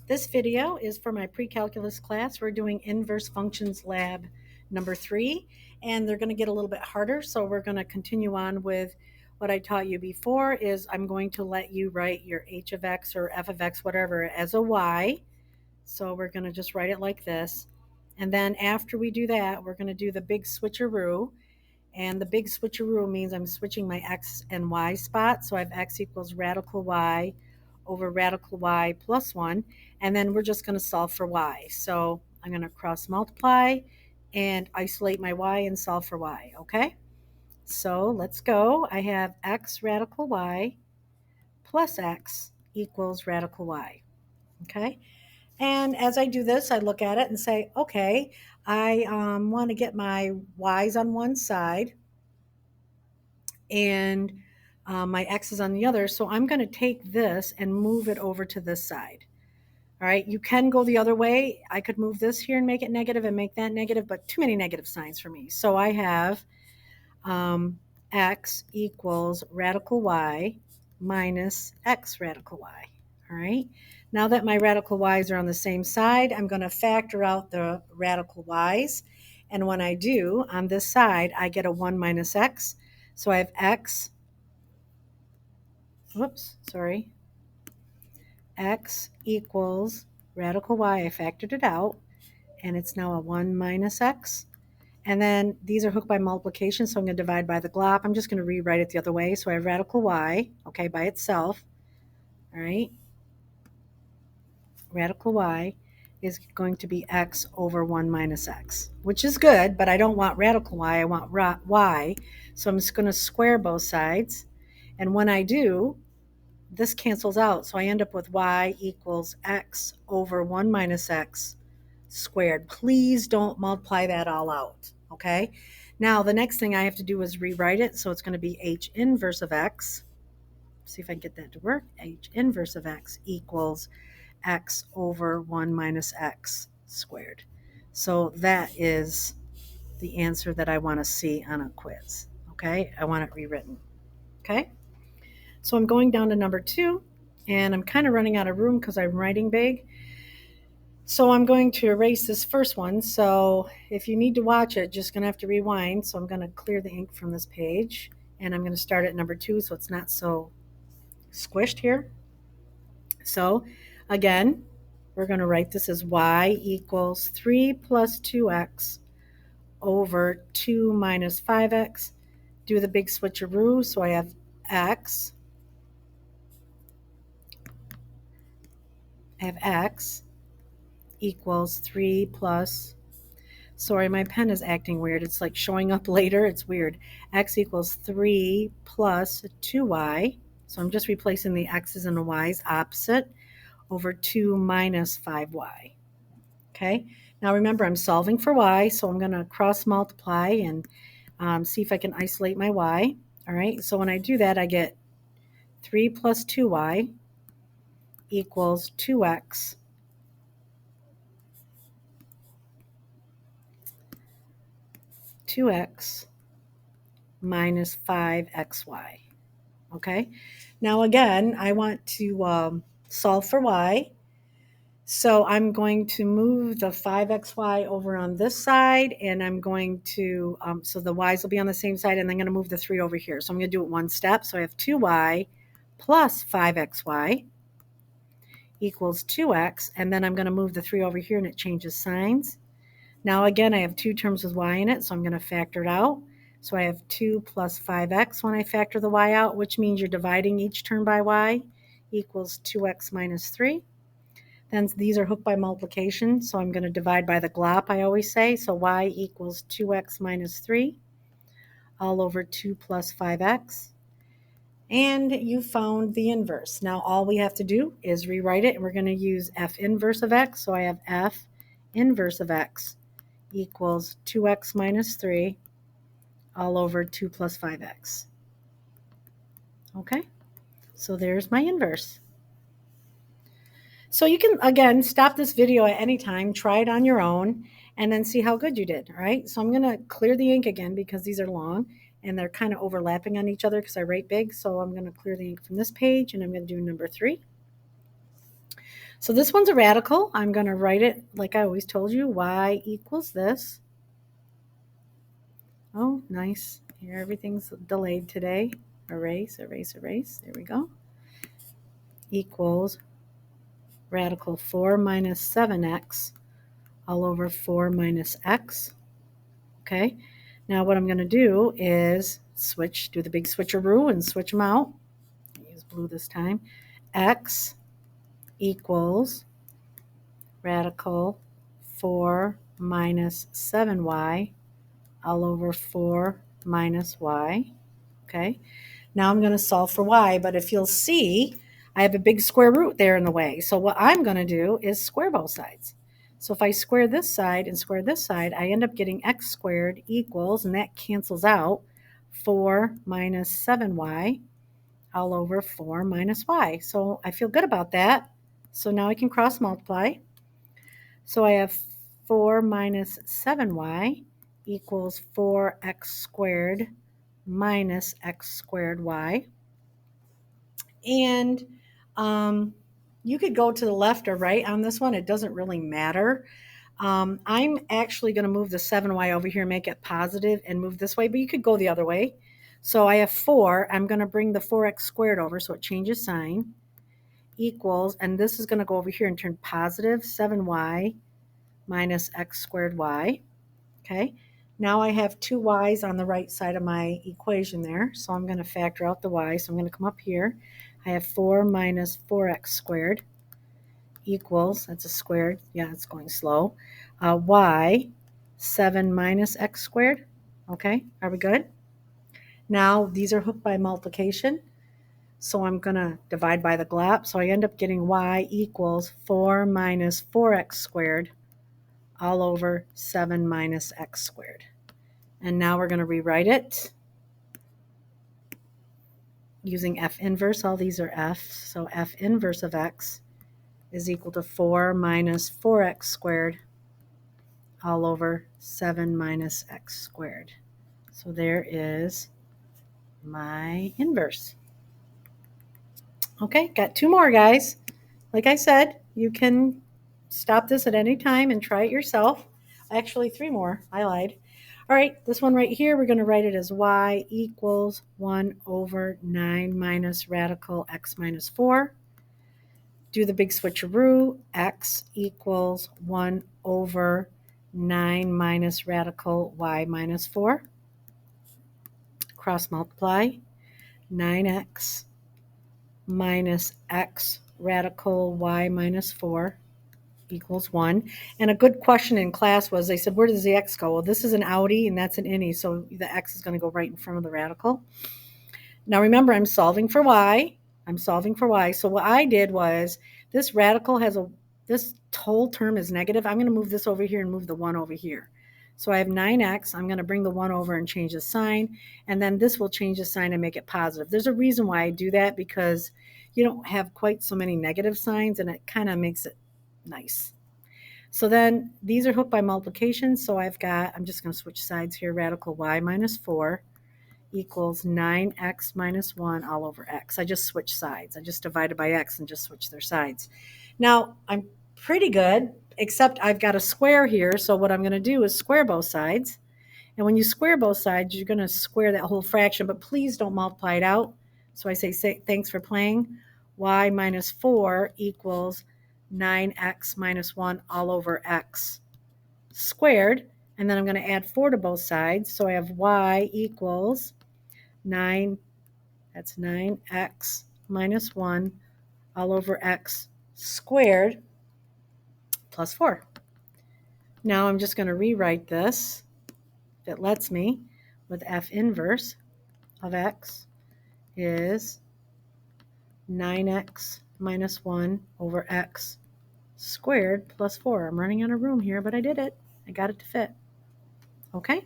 This video is for my pre-calculus class. We're doing inverse functions lab number 3, and they're going to get a little bit harder. So we're going to continue on with what I taught you before. Is I'm going to let you write your h of x or f of x, whatever, as a y. So we're going to just write it like this. And then after we do that, we're going to do the big switcheroo. And the big switcheroo means I'm switching my x and y spot. So I have x equals radical y over radical y plus 1. And then we're just going to solve for y. So I'm going to cross multiply and isolate my y and solve for y. Okay? So let's go. I have x radical y plus x equals radical y. Okay? And as I do this, I look at it and say, okay, I want to get my y's on one side and my x is on the other. So I'm going to take this and move it over to this side. All right, you can go the other way. I could move this here and make it negative and make that negative, but too many negative signs for me. So I have x equals radical y minus x radical y. All right, now that my radical y's are on the same side, I'm going to factor out the radical y's. And when I do, on this side, I get a 1 minus x. So I have x, x equals radical y. I factored it out, and it's now a 1 minus x. And then these are hooked by multiplication, so I'm going to divide by the glop. I'm just going to rewrite it the other way. So I have radical y, okay, by itself. All right. Radical y is going to be x over 1 minus x, which is good, but I don't want radical y. I want y. So I'm just going to square both sides. And when I do, this cancels out. So I end up with y equals x over 1 minus x squared. Please don't multiply that all out, okay? Now, the next thing I have to do is rewrite it. So it's going to be h inverse of x. See if I can get that to work. H inverse of x equals x over 1 minus x squared. So that is the answer that I want to see on a quiz, okay? I want it rewritten, okay? So I'm going down to number 2, and I'm kind of running out of room because I'm writing big. So I'm going to erase this first one. So if you need to watch it, just going to have to rewind. So I'm going to clear the ink from this page, and I'm going to start at number 2 so it's not so squished here. So again, we're going to write this as y equals 3 plus 2x over 2 minus 5x. Do the big switcheroo. So I have x. I have x equals 3 plus, sorry, my pen is acting weird. It's like showing up later. It's weird. X equals 3 plus 2y. So I'm just replacing the x's and the y's opposite over 2 minus 5y. Okay. Now remember, I'm solving for y, so I'm going to cross multiply and see if I can isolate my y. All right. So when I do that, I get 3 plus 2y equals 2x 2x minus 5xy. Okay, now again, I want to solve for y. So I'm going to move the 5xy over on this side, and I'm going to, so the y's will be on the same side, and I'm going to move the 3 over here. So I'm going to do it one step. So I have 2y plus 5xy equals 2x, and then I'm going to move the 3 over here, and it changes signs. Now again, I have two terms with y in it, so I'm going to factor it out. So I have 2 plus 5x when I factor the y out, which means you're dividing each term by y, equals 2x minus 3. Then these are hooked by multiplication, so I'm going to divide by the glop, I always say. So y equals 2x minus 3 all over 2 plus 5x. And you found the inverse. Now all we have to do is rewrite it, and we're going to use f inverse of x. So I have f inverse of x equals 2x minus 3 all over 2 plus 5x. Okay, so there's my inverse. So you can, again, stop this video at any time, try it on your own, and then see how good you did, all right? So I'm going to clear the ink again because these are long, and they're kind of overlapping on each other because I write big. So I'm going to clear the ink from this page, and I'm going to do number 3. So this one's a radical. I'm going to write it like I always told you, y equals this. Oh, nice. Here, everything's delayed today. Erase, erase, erase. There we go. Equals radical 4 minus 7x all over 4 minus x. Okay. Now what I'm going to do is do the big switcheroo and switch them out. Use blue this time. X equals radical 4 minus 7y all over 4 minus y. Okay. Now I'm going to solve for y, but if you'll see, I have a big square root there in the way. So what I'm going to do is square both sides. So if I square this side and square this side, I end up getting x squared equals, and that cancels out, 4 minus 7y all over 4 minus y. So I feel good about that. So now I can cross multiply. So I have 4 minus 7y equals 4x squared minus x squared y. And you could go to the left or right on this one. It doesn't really matter. I'm actually going to move the 7y over here and make it positive and move this way, but you could go the other way. So I have 4. I'm going to bring the 4x squared over so it changes sign, equals, and this is going to go over here and turn positive 7y minus x squared y. Okay. Now I have two y's on the right side of my equation there. So I'm going to factor out the y. So I'm going to come up here. I have 4 minus 4x squared equals, that's a squared. Yeah, it's going slow. Y, 7 minus x squared. Okay, are we good? Now these are hooked by multiplication. So I'm going to divide by the GLOP. So I end up getting y equals 4 minus 4x squared all over 7 minus x squared. And now we're going to rewrite it using f inverse. All these are f's. So f inverse of x is equal to 4 minus 4x squared all over 7 minus x squared. So there is my inverse. Okay, got two more, guys. Like I said, you can stop this at any time and try it yourself. Actually, three more. I lied. All right, this one right here, we're going to write it as y equals 1 over 9 minus radical x minus 4. Do the big switcheroo. X equals 1 over 9 minus radical y minus 4. Cross multiply. 9x minus x radical y minus 4 equals 1. And a good question in class was, they said, where does the x go? Well, this is an outie and that's an innie, so the x is going to go right in front of the radical. Now remember, I'm solving for y. So what I did was, this radical has this whole term is negative. I'm going to move this over here and move the 1 over here. So I have 9x. I'm going to bring the 1 over and change the sign, and then this will change the sign and make it positive. There's a reason why I do that, because you don't have quite so many negative signs, and it kind of makes it nice. So then these are hooked by multiplication. So I'm just going to switch sides here. Radical y minus 4 equals 9x minus 1 all over x. I just switched sides. I just divided by x and just switched their sides. Now, I'm pretty good, except I've got a square here. So what I'm going to do is square both sides. And when you square both sides, you're going to square that whole fraction, but please don't multiply it out. So I say thanks for playing. Y minus 4 equals 9x minus 1 all over x squared. And then I'm going to add 4 to both sides. So I have y equals 9, that's 9x minus 1 all over x squared plus 4. Now I'm just going to rewrite this, if it lets me, with f inverse of x is 9x minus 1 over x squared plus 4. I'm running out of room here, but I did it. I got it to fit. Okay?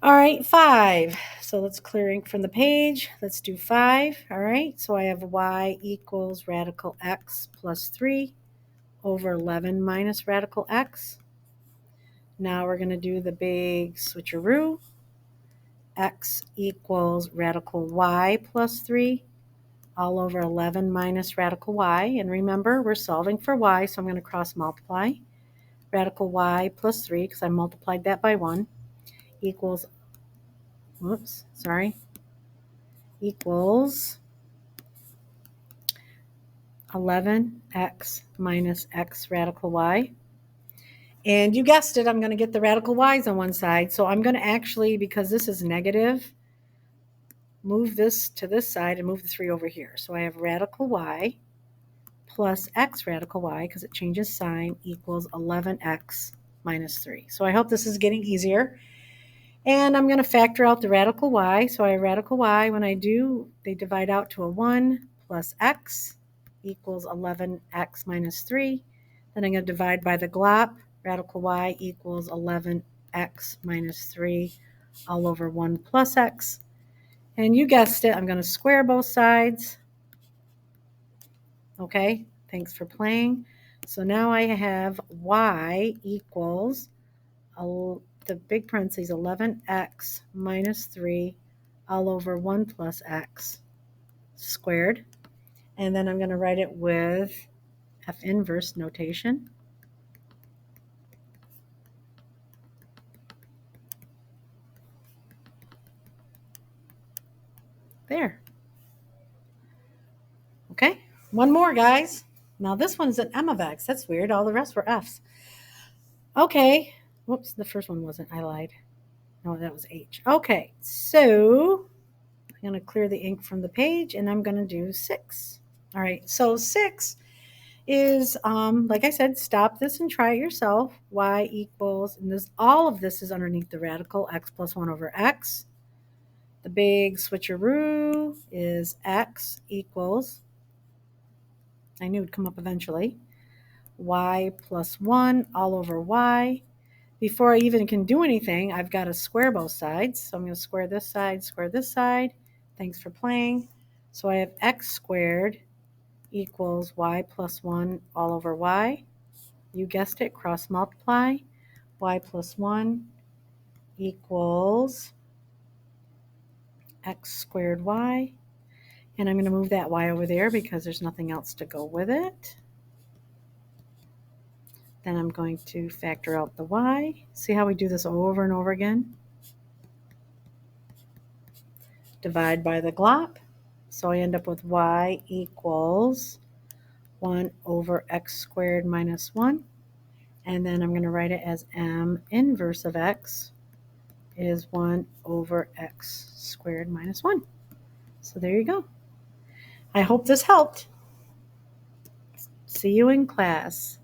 All right, 5. So let's clear ink from the page. Let's do 5. All right, so I have y equals radical x plus 3 over 11 minus radical x. Now we're going to do the big switcheroo. X equals radical y plus 3 all over 11 minus radical y. And remember, we're solving for y, so I'm going to cross multiply. Radical y plus 3, because I multiplied that by 1, equals, equals 11x minus x radical y. And you guessed it, I'm going to get the radical y's on one side. So I'm going to actually, because this is negative, move this to this side and move the 3 over here. So I have radical y plus x radical y, because it changes sign, equals 11x minus 3. So I hope this is getting easier. And I'm going to factor out the radical y. So I have radical y. When I do, they divide out to a 1 plus x equals 11x minus 3. Then I'm going to divide by the glop. Radical y equals 11x minus 3 all over 1 plus x. And you guessed it, I'm going to square both sides. Okay, thanks for playing. So now I have y equals the big parentheses 11x minus 3 all over 1 plus x squared. And then I'm going to write it with F inverse notation. There. Okay, one more, guys. Now this one's an M of x. That's weird. All the rest were F's. Okay. Whoops, the first one wasn't. I lied. No, that was H. Okay, so I'm going to clear the ink from the page, and I'm going to do 6. All right, so 6 is, like I said, stop this and try it yourself. Y equals, and this, all of this is underneath the radical, x plus 1 over x. The big switcheroo is x equals, I knew it would come up eventually, y plus 1 all over y. Before I even can do anything, I've got to square both sides. So I'm going to square this side, square this side. Thanks for playing. So I have x squared equals y plus 1 all over y. You guessed it, cross multiply. Y plus 1 equals x squared y. And I'm going to move that y over there because there's nothing else to go with it. Then I'm going to factor out the y. See how we do this over and over again? Divide by the glop. So I end up with y equals 1 over x squared minus 1. And then I'm going to write it as m inverse of x is 1 over x squared minus 1. So there you go. I hope this helped. See you in class.